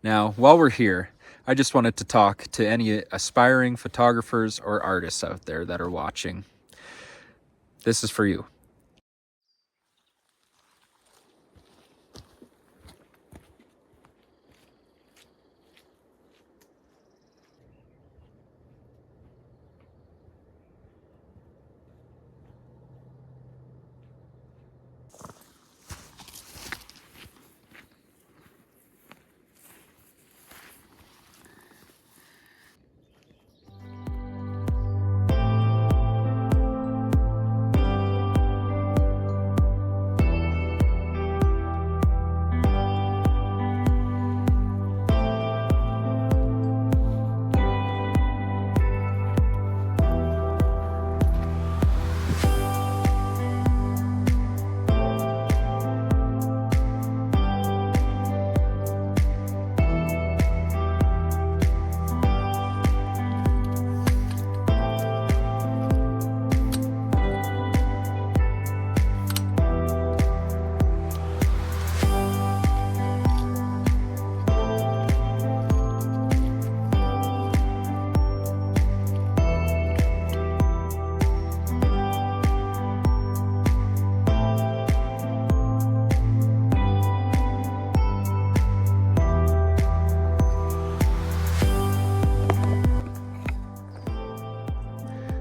Now, while we're here, I just wanted to talk to any aspiring photographers or artists out there that are watching. This is for you.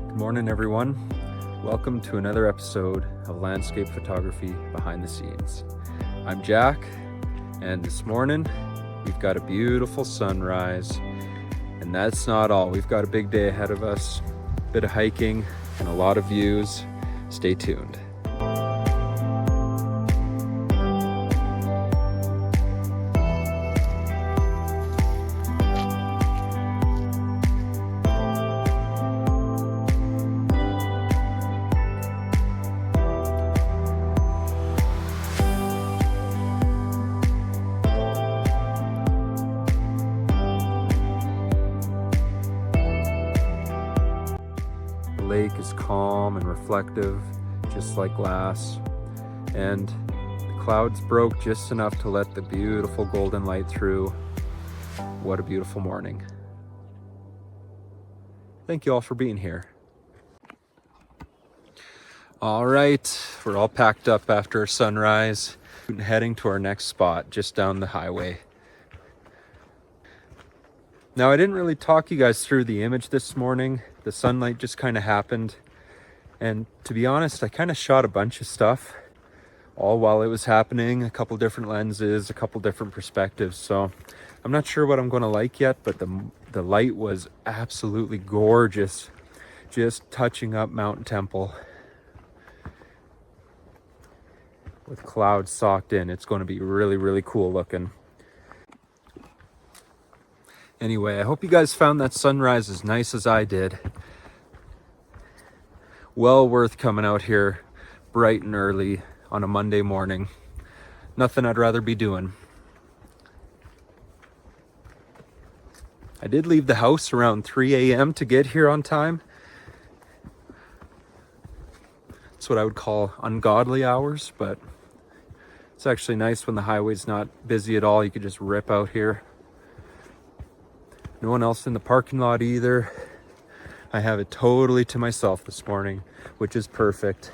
Good morning, everyone. Welcome to another episode of Landscape Photography Behind the Scenes. I'm Jack, and this morning we've got a beautiful sunrise, and that's not all. We've got a big day ahead of us, a bit of hiking and a lot of views. Stay tuned. The lake is calm and reflective, just like glass, and the clouds broke just enough to let the beautiful golden light through. What a beautiful morning. Thank you all for being here. All right, we're all packed up after sunrise, heading to our next spot just down the highway. Now, I didn't really talk you guys through the image this morning. The sunlight just kind of happened. And to be honest, I kind of shot a bunch of stuff all while it was happening, a couple different lenses, a couple different perspectives. So I'm not sure what I'm going to like yet, but the light was absolutely gorgeous, just touching up Mt.Temple with clouds socked in. It's going to be really, really cool looking. Anyway, I hope you guys found that sunrise as nice as I did. Well worth coming out here bright and early on a Monday morning. Nothing I'd rather be doing. I did leave the house around 3 a.m. to get here on time. It's what I would call ungodly hours, but it's actually nice when the highway's not busy at all. You could just rip out here. No one else in the parking lot either. I have it totally to myself this morning, which is perfect.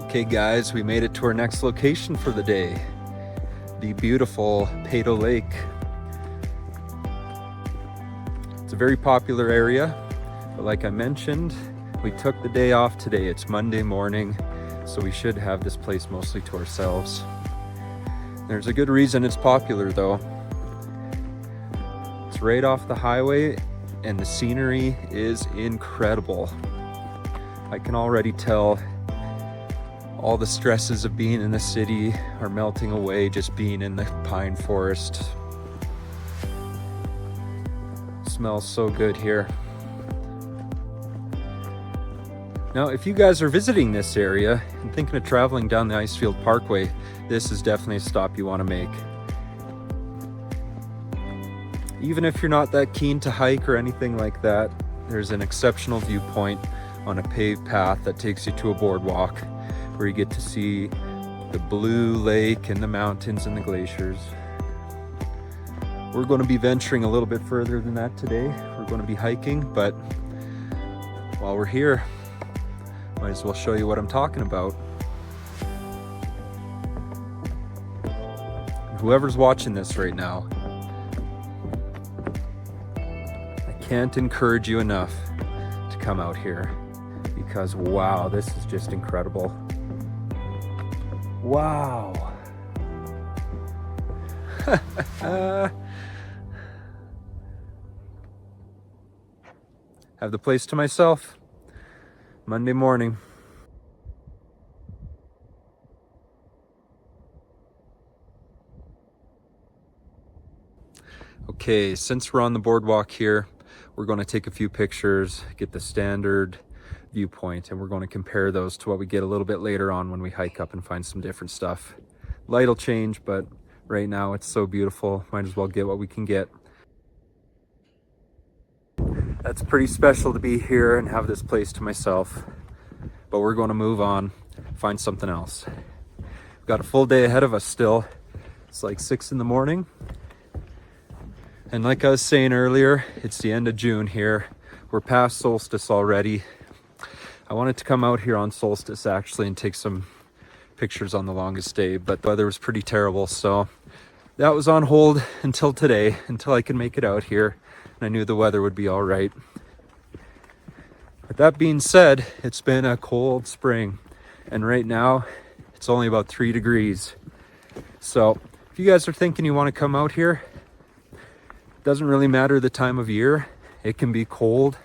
Okay guys, we made it to our next location for the day, the beautiful Peyto Lake. It's a very popular area, but like I mentioned, we took the day off today. It's Monday morning, so we should have this place mostly to ourselves. There's a good reason it's popular though. It's right off the highway and the scenery is incredible. I can already tell all the stresses of being in the city are melting away just being in the pine forest. Smells so good here. Now, if you guys are visiting this area and thinking of traveling down the Icefield Parkway, this is definitely a stop you want to make. Even if you're not that keen to hike or anything like that, there's an exceptional viewpoint on a paved path that takes you to a boardwalk where you get to see the blue lake and the mountains and the glaciers. We're going to be venturing a little bit further than that today. We're going to be hiking, but while we're here, might as well show you what I'm talking about. Whoever's watching this right now, I can't encourage you enough to come out here because wow, this is just incredible. Wow. Have the place to myself. Monday morning. Okay, since we're on the boardwalk here, we're going to take a few pictures, get the standard viewpoint, and we're going to compare those to what we get a little bit later on when we hike up and find some different stuff. Light will change, but right now it's so beautiful, might as well get what we can get. That's pretty special to be here and have this place to myself, but we're going to move on, find something else. We've got a full day ahead of us still. It's like 6 in the morning. And like I was saying earlier, it's the end of June here. We're past solstice already. I wanted to come out here on solstice actually and take some pictures on the longest day, but the weather was pretty terrible, so that was on hold until today, until I could make it out here. I knew the weather would be all right. But that being said, it's been a cold spring, and right now it's only about 3 degrees. So if you guys are thinking you want to come out here, it doesn't really matter the time of year. It can be cold,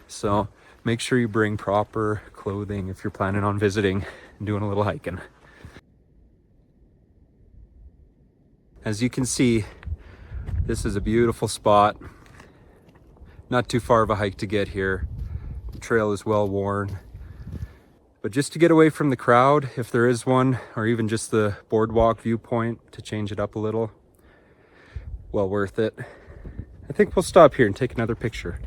so make sure you bring proper clothing if you're planning on visiting and doing a little hiking. As you can see, this is a beautiful spot. Not too far of a hike to get here. The trail is well worn. But just to get away from the crowd, if there is one, or even just the boardwalk viewpoint to change it up a little, well worth it. I think we'll stop here and take another picture.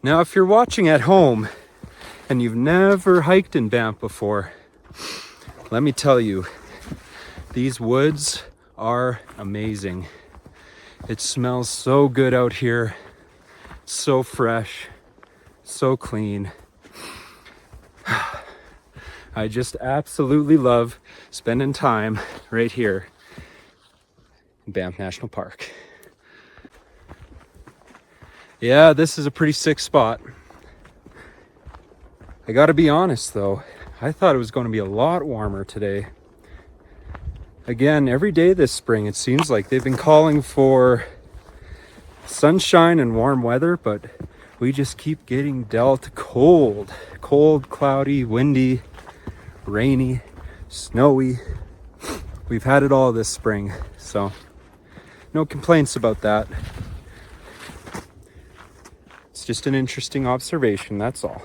Now, if you're watching at home and you've never hiked in Banff before, let me tell you, these woods are amazing. It smells so good out here, so fresh, so clean. I just absolutely love spending time right here in Banff National Park. Yeah, this is a pretty sick spot. I gotta be honest though, I thought it was going to be a lot warmer today. Again, every day this spring it seems like they've been calling for sunshine and warm weather, but we just keep getting dealt cold, cloudy, windy, rainy, snowy. We've had it all this spring, so no complaints about that. It's just an interesting observation, that's all.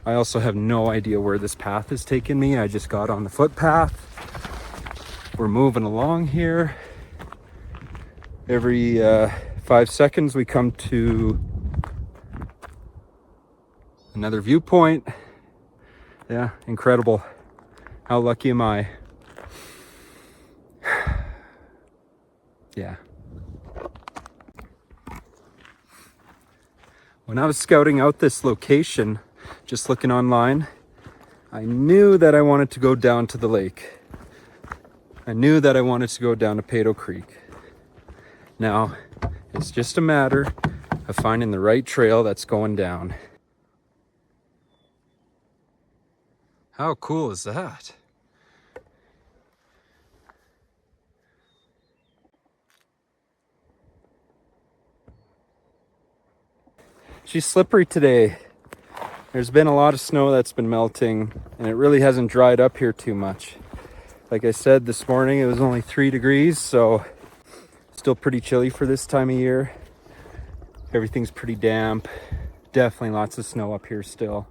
I also have no idea where this path is taking me. I just got on the footpath. We're moving along here. Every 5 seconds we come to another viewpoint. Yeah, incredible. How lucky am I? Yeah. When I was scouting out this location, just looking online, I knew that I wanted to go down to the lake. I knew that I wanted to go down to Peyto Creek. Now, it's just a matter of finding the right trail that's going down. How cool is that? She's slippery today. There's been a lot of snow that's been melting, and it really hasn't dried up here too much. Like I said, this morning it was only 3 degrees, so still pretty chilly for this time of year. Everything's pretty damp. Definitely lots of snow up here still.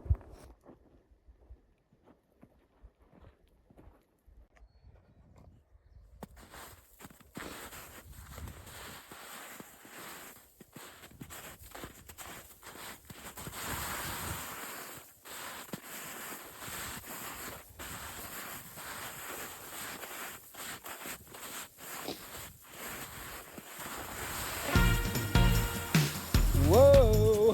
Whoa!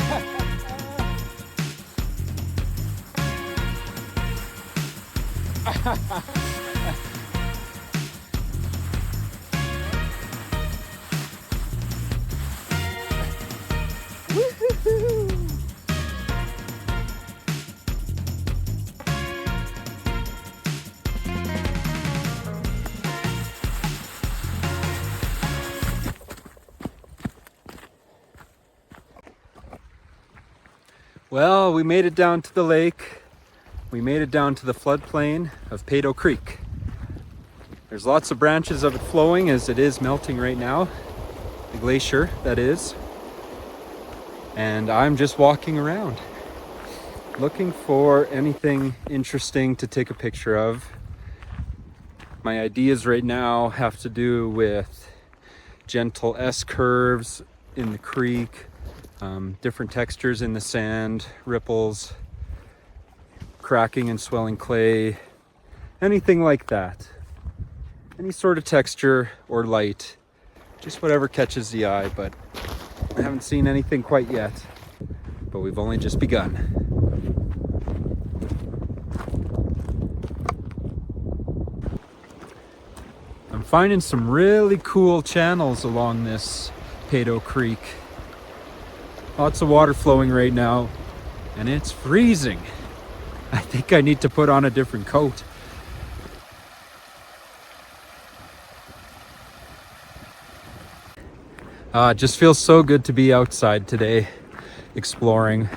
Well, we made it down to the lake. We made it down to the floodplain of Peyto Creek. There's lots of branches of it flowing as it is melting right now. The glacier, that is. And I'm just walking around, looking for anything interesting to take a picture of. My ideas right now have to do with gentle S-curves in the creek, different textures in the sand, ripples, cracking and swelling clay, anything like that. Any sort of texture or light, just whatever catches the eye, but I haven't seen anything quite yet, but we've only just begun. I'm finding some really cool channels along this Peyto Creek. Lots of water flowing right now, and it's freezing. I think I need to put on a different coat. It just feels so good to be outside today, exploring.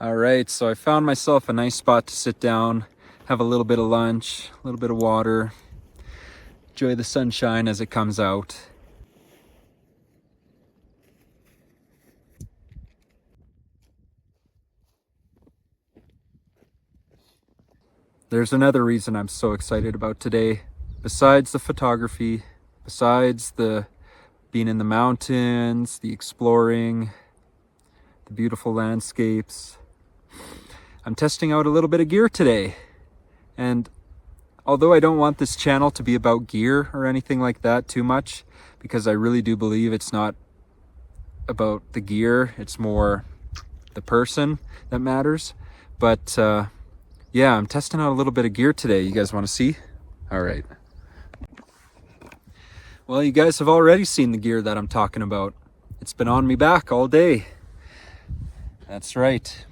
All right, so I found myself a nice spot to sit down, have a little bit of lunch, a little bit of water, enjoy the sunshine as it comes out. There's another reason I'm so excited about today. Besides the photography, besides the being in the mountains, the exploring, the beautiful landscapes, I'm testing out a little bit of gear today. And although I don't want this channel to be about gear or anything like that too much, because I really do believe it's not about the gear, it's more the person that matters. But yeah, I'm testing out a little bit of gear today. You guys want to see? All right. Well, you guys have already seen the gear that I'm talking about. It's been on me back all day. That's right.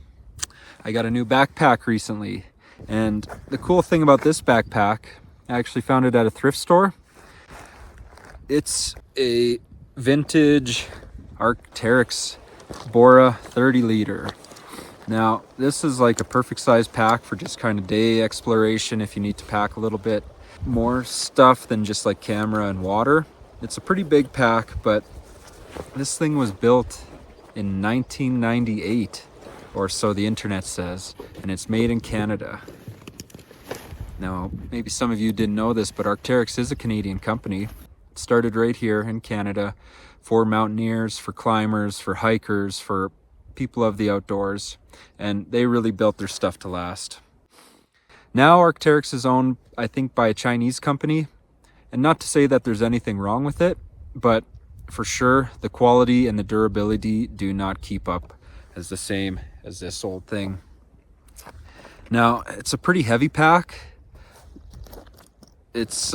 I got a new backpack recently. And the cool thing about this backpack, I actually found it at a thrift store. It's a vintage Arc'teryx Bora 30 liter. Now, this is like a perfect size pack for just kind of day exploration if you need to pack a little bit more stuff than just like camera and water. It's a pretty big pack, but this thing was built in 1998, or so the internet says, and it's made in Canada. Now, maybe some of you didn't know this, but Arc'teryx is a Canadian company. It started right here in Canada for mountaineers, for climbers, for hikers, for people of the outdoors, and they really built their stuff to last. Now Arc'teryx is owned, I think, by a Chinese company, and not to say that there's anything wrong with it, but for sure the quality and the durability do not keep up as the same as this old thing. Now, it's a pretty heavy pack. It's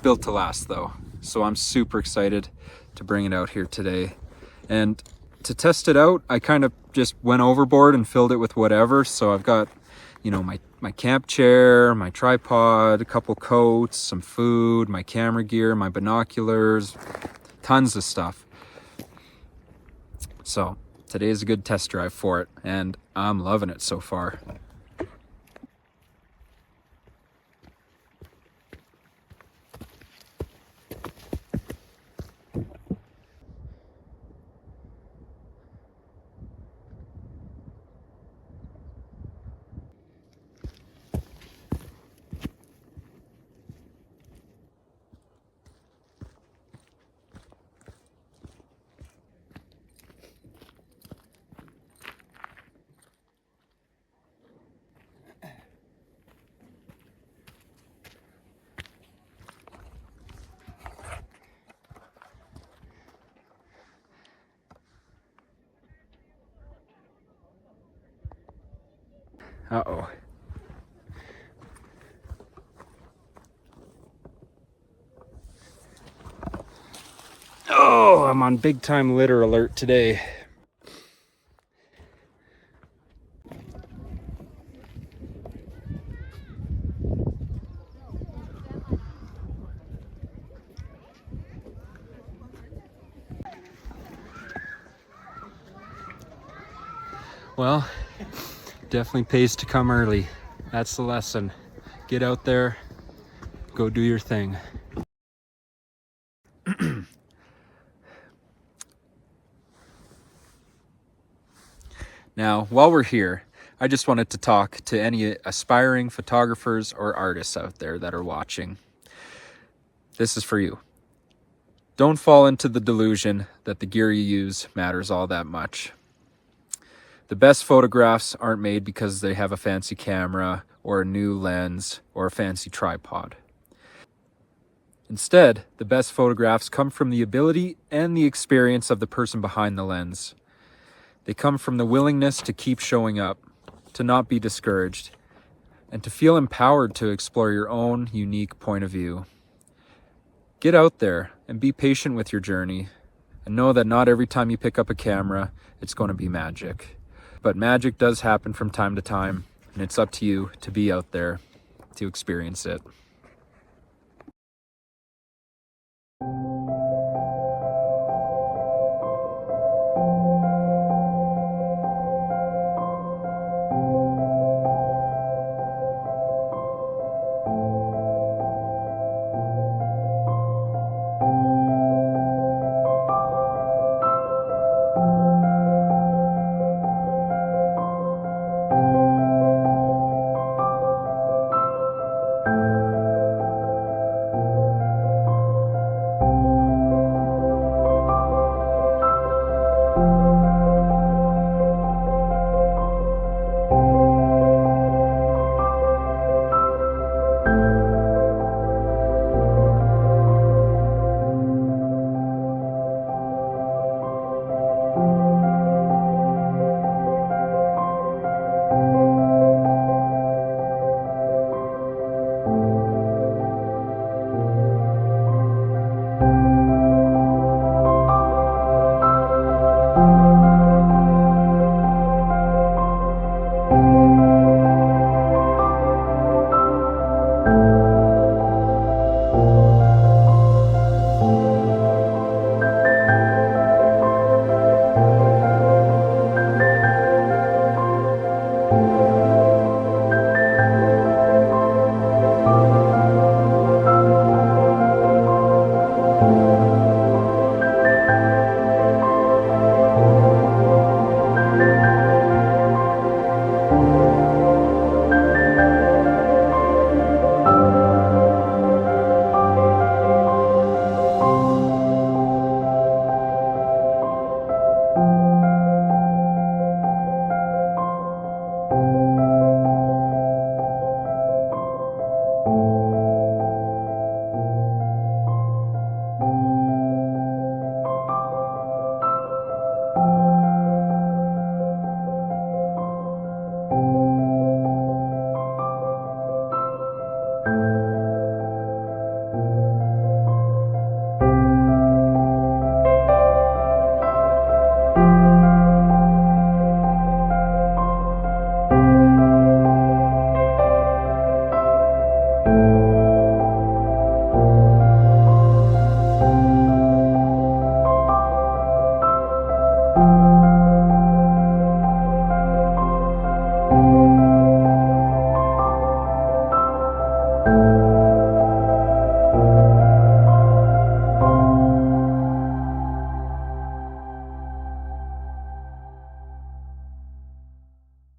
built to last though, so I'm super excited to bring it out here today. And to test it out, I kind of just went overboard and filled it with whatever. So I've got, you know, my camp chair, my tripod, a couple coats, some food, my camera gear, my binoculars, tons of stuff. So today is a good test drive for it, and I'm loving it so far. Uh-oh. Oh, I'm on big time litter alert today. Well, definitely pays to come early. That's the lesson. Get out there, go do your thing. Now, while we're here, I just wanted to talk to any aspiring photographers or artists out there that are watching. This is for you. Don't fall into the delusion that the gear you use matters all that much. The best photographs aren't made because they have a fancy camera or a new lens or a fancy tripod. Instead, the best photographs come from the ability and the experience of the person behind the lens. They come from the willingness to keep showing up, to not be discouraged, and to feel empowered to explore your own unique point of view. Get out there and be patient with your journey, and know that not every time you pick up a camera, it's going to be magic. But magic does happen from time to time, and it's up to you to be out there to experience it.